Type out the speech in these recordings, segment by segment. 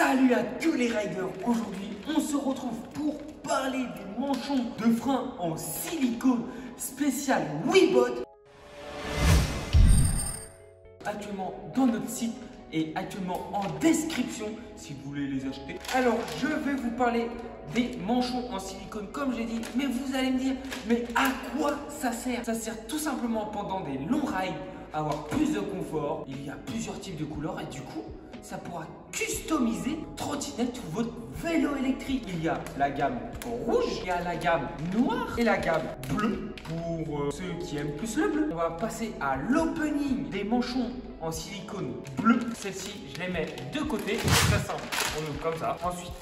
Salut à tous les riders. Aujourd'hui, on se retrouve pour parler des manchons de frein en silicone spécial Webot. Actuellement dans notre site et actuellement en description si vous voulez les acheter. Alors, je vais vous parler des manchons en silicone comme j'ai dit, mais vous allez me dire, mais à quoi ça sert? Ça sert tout simplement pendant des longs rides à avoir plus de confort. Il y a plusieurs types de couleurs et du coup, ça pourra customiser trottinette ou votre vélo électrique. Il y a la gamme rouge, il y a la gamme noire et la gamme bleue pour ceux qui aiment plus le bleu. On va passer à l'opening des manchons en silicone bleu. Celles-ci, je les mets de côté. C'est très simple. On ouvre comme ça. Ensuite,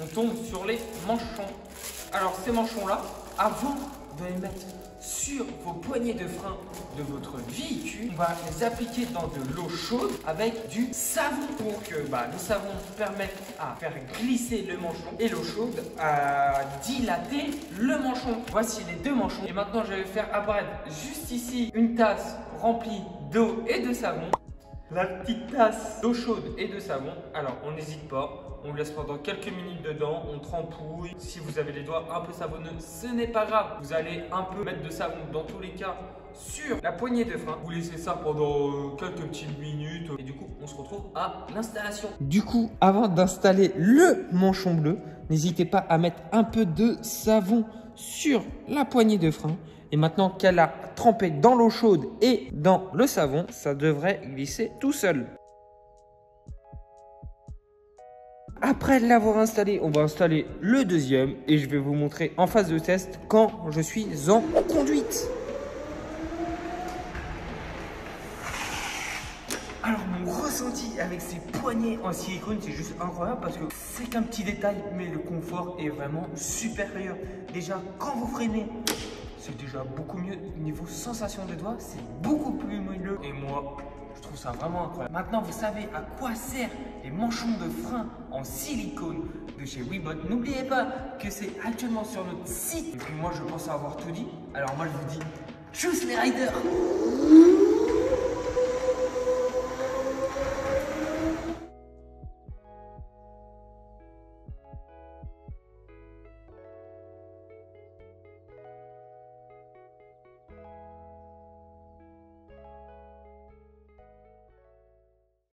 on tombe sur les manchons. Alors, ces manchons-là, avant de les mettre sur vos poignées de frein de votre véhicule, on va les appliquer dans de l'eau chaude avec du savon pour que le savon permette à faire glisser le manchon et l'eau chaude à dilater le manchon. Voici les deux manchons et maintenant je vais faire apparaître juste ici une tasse remplie d'eau et de savon. La petite tasse d'eau chaude et de savon. Alors on n'hésite pas, on le laisse pendant quelques minutes dedans, on trempouille. Si vous avez les doigts un peu savonneux, ce n'est pas grave. Vous allez un peu mettre de savon dans tous les cas sur la poignée de frein. Vous laissez ça pendant quelques petites minutes et du coup on se retrouve à l'installation. Du coup, avant d'installer le manchon bleu, n'hésitez pas à mettre un peu de savon sur la poignée de frein. Et maintenant qu'elle a trempé dans l'eau chaude et dans le savon, ça devrait glisser tout seul. Après l'avoir installé, on va installer le deuxième et je vais vous montrer en phase de test quand je suis en conduite. Alors mon ressenti avec ces poignées en silicone, c'est juste incroyable parce que c'est qu'un petit détail, mais le confort est vraiment supérieur. Déjà, quand vous freinez, c'est déjà beaucoup mieux. Niveau sensation de doigts, c'est beaucoup plus moelleux. Et moi, je trouve ça vraiment incroyable. Maintenant, vous savez à quoi servent les manchons de frein en silicone de chez Webot. N'oubliez pas que c'est actuellement sur notre site. Et puis moi, je pense avoir tout dit. Alors moi, je vous dis, tchuss les riders!